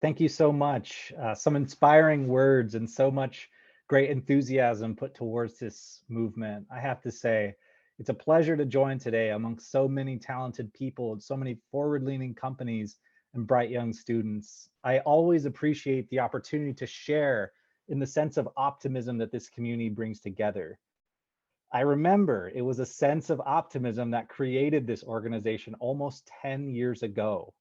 Thank you so much. Some inspiring words and so much great enthusiasm put towards this movement. I have to say, it's a pleasure to join today amongst so many talented people and so many forward-leaning companies and bright young students. I always appreciate the opportunity to share in the sense of optimism that this community brings together. I remember it was a sense of optimism that created this organization almost 10 years ago.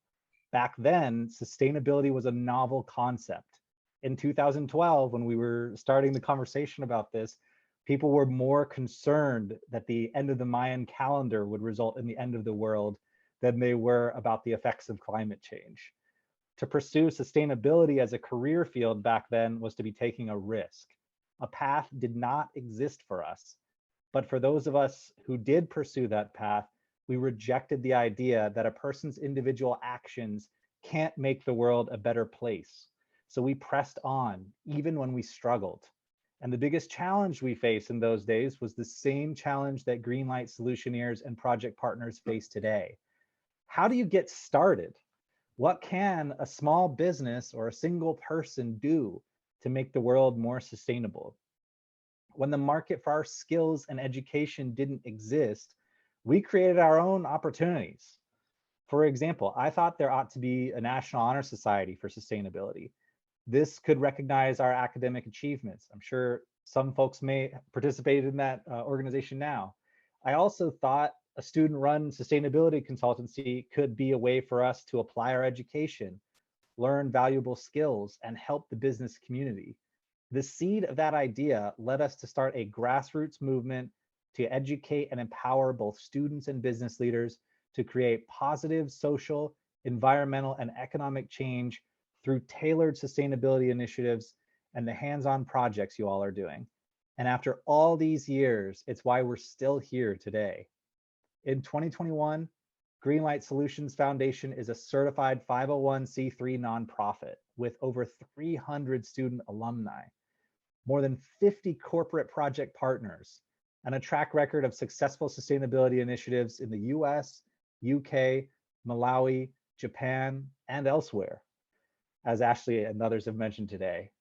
Back then, sustainability was a novel concept. In 2012, when we were starting the conversation about this, people were more concerned that the end of the Mayan calendar would result in the end of the world than they were about the effects of climate change. To pursue sustainability as a career field back then was to be taking a risk. A path did not exist for us. But for those of us who did pursue that path, we rejected the idea that a person's individual actions can't make the world a better place. So we pressed on, even when we struggled. And the biggest challenge we faced in those days was the same challenge that GreenLight Solutioneers and project partners face today. How do you get started? What can a small business or a single person do to make the world more sustainable? When the market for our skills and education didn't exist, we created our own opportunities. For example, I thought there ought to be a National Honor Society for sustainability. This could recognize our academic achievements. I'm sure some folks may participate in that organization now. I also thought a student-run sustainability consultancy could be a way for us to apply our education, learn valuable skills, and help the business community. The seed of that idea led us to start a grassroots movement to educate and empower both students and business leaders to create positive social, environmental, and economic change through tailored sustainability initiatives and the hands-on projects you all are doing. And after all these years, it's why we're still here today. In 2021, GreenLight Solutions Foundation is a certified 501c3 nonprofit with over 300 student alumni, more than 50 corporate project partners, and a track record of successful sustainability initiatives in the US, UK, Malawi, Japan, and elsewhere, as Ashley and others have mentioned today.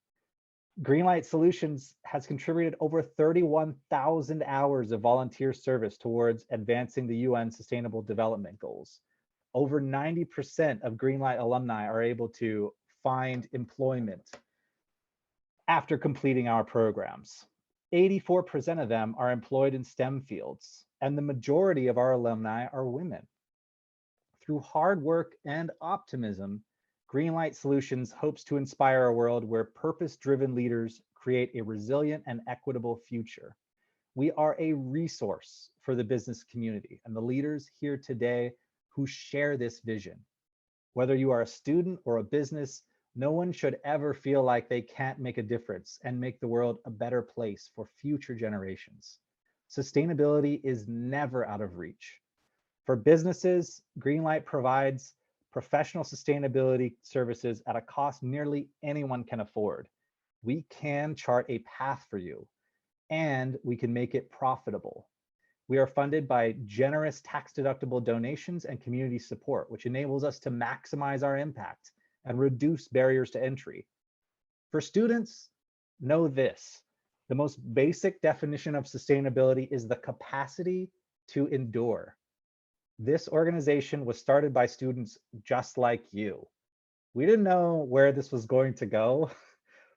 GreenLight Solutions has contributed over 31,000 hours of volunteer service towards advancing the UN Sustainable Development Goals. Over 90% of GreenLight alumni are able to find employment after completing our programs. 84% of them are employed in STEM fields, and the majority of our alumni are women. Through hard work and optimism, GreenLight Solutions hopes to inspire a world where purpose-driven leaders create a resilient and equitable future. We are a resource for the business community and the leaders here today who share this vision. Whether you are a student or a business, no one should ever feel like they can't make a difference and make the world a better place for future generations. Sustainability is never out of reach. For businesses, GreenLight provides professional sustainability services at a cost nearly anyone can afford. We can chart a path for you, and we can make it profitable. We are funded by generous tax-deductible donations and community support, which enables us to maximize our impact and reduce barriers to entry. For students, know this: the most basic definition of sustainability is the capacity to endure. This organization was started by students just like you. We didn't know where this was going to go,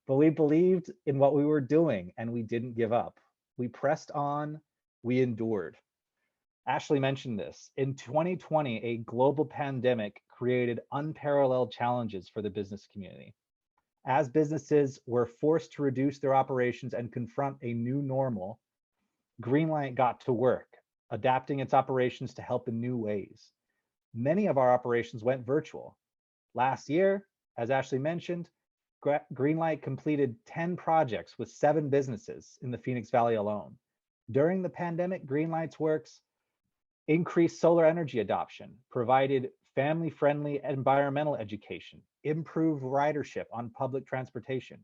but we believed in what we were doing and we didn't give up. We pressed on, we endured. Ashley mentioned this. In 2020, a global pandemic created unparalleled challenges for the business community. As businesses were forced to reduce their operations and confront a new normal, GreenLight got to work, adapting its operations to help in new ways. Many of our operations went virtual. Last year, as Ashley mentioned, GreenLight completed 10 projects with 7 businesses in the Phoenix Valley alone. During the pandemic, GreenLight's works increased solar energy adoption, provided family-friendly environmental education, improved ridership on public transportation,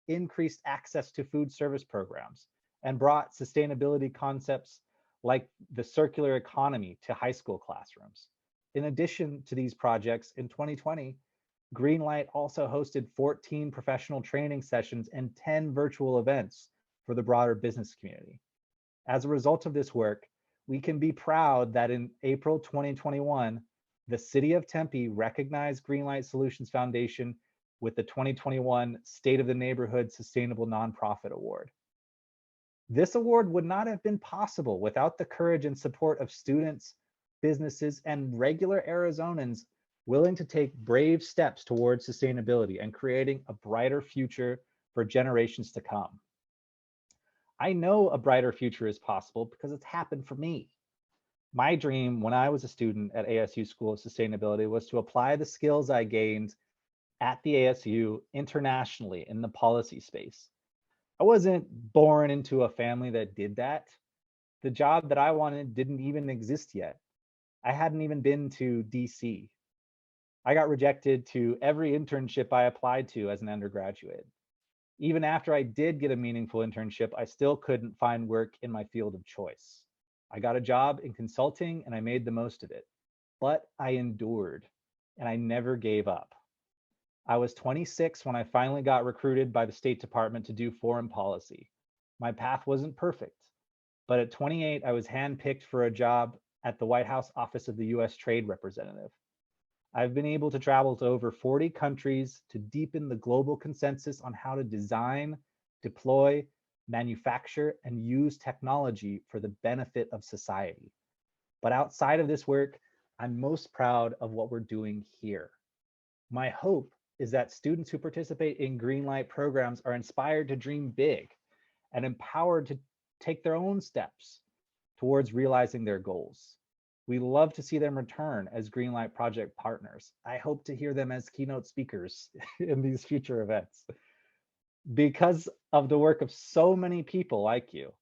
increased access to food service programs, and brought sustainability concepts like the circular economy to high school classrooms. In addition to these projects, in 2020, GreenLight also hosted 14 professional training sessions and 10 virtual events for the broader business community. As a result of this work, we can be proud that in April 2021, the City of Tempe recognized GreenLight Solutions Foundation with the 2021 State of the Neighborhood Sustainable Nonprofit Award. This award would not have been possible without the courage and support of students, businesses, and regular Arizonans willing to take brave steps towards sustainability and creating a brighter future for generations to come. I know a brighter future is possible because it's happened for me. My dream when I was a student at ASU School of Sustainability was to apply the skills I gained at the ASU internationally in the policy space. I wasn't born into a family that did that. The job that I wanted didn't even exist yet. I hadn't even been to DC. I got rejected to every internship I applied to as an undergraduate. Even after I did get a meaningful internship, I still couldn't find work in my field of choice. I got a job in consulting and I made the most of it, but I endured and I never gave up. I was 26 when I finally got recruited by the State Department to do foreign policy. My path wasn't perfect, but at 28, I was handpicked for a job at the White House Office of the US Trade Representative. I've been able to travel to over 40 countries to deepen the global consensus on how to design, deploy, manufacture, and use technology for the benefit of society. But outside of this work, I'm most proud of what we're doing here. My hope is that students who participate in GreenLight programs are inspired to dream big and empowered to take their own steps towards realizing their goals. We love to see them return as GreenLight project partners. I hope to hear them as keynote speakers in these future events. Because of the work of so many people like you,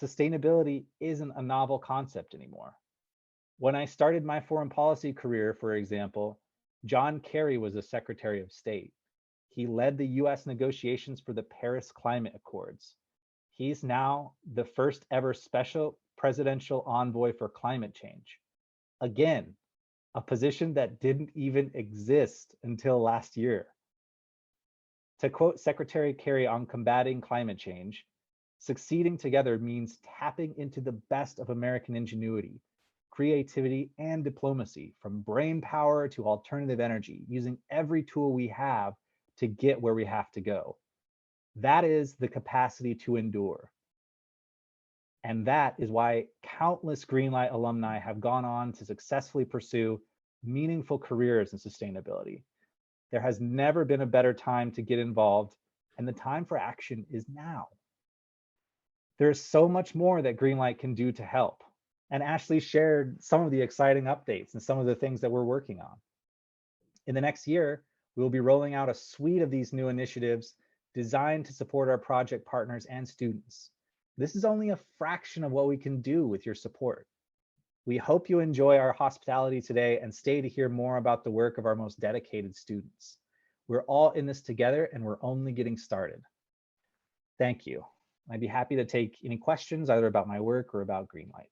sustainability isn't a novel concept anymore. When I started my foreign policy career, for example, John Kerry was the Secretary of State. He led the US negotiations for the Paris Climate Accords. He's now the first ever special presidential envoy for climate change. Again, a position that didn't even exist until last year. To quote Secretary Kerry on combating climate change, succeeding together means tapping into the best of American ingenuity, creativity, and diplomacy, from brain power to alternative energy, using every tool we have to get where we have to go. That is the capacity to endure. And that is why countless GreenLight alumni have gone on to successfully pursue meaningful careers in sustainability. There has never been a better time to get involved, and the time for action is now. There is so much more that GreenLight can do to help. And Ashley shared some of the exciting updates and some of the things that we're working on. In the next year, we will be rolling out a suite of these new initiatives designed to support our project partners and students. This is only a fraction of what we can do with your support. We hope you enjoy our hospitality today and stay to hear more about the work of our most dedicated students. We're all in this together and we're only getting started. Thank you. I'd be happy to take any questions either about my work or about GreenLight.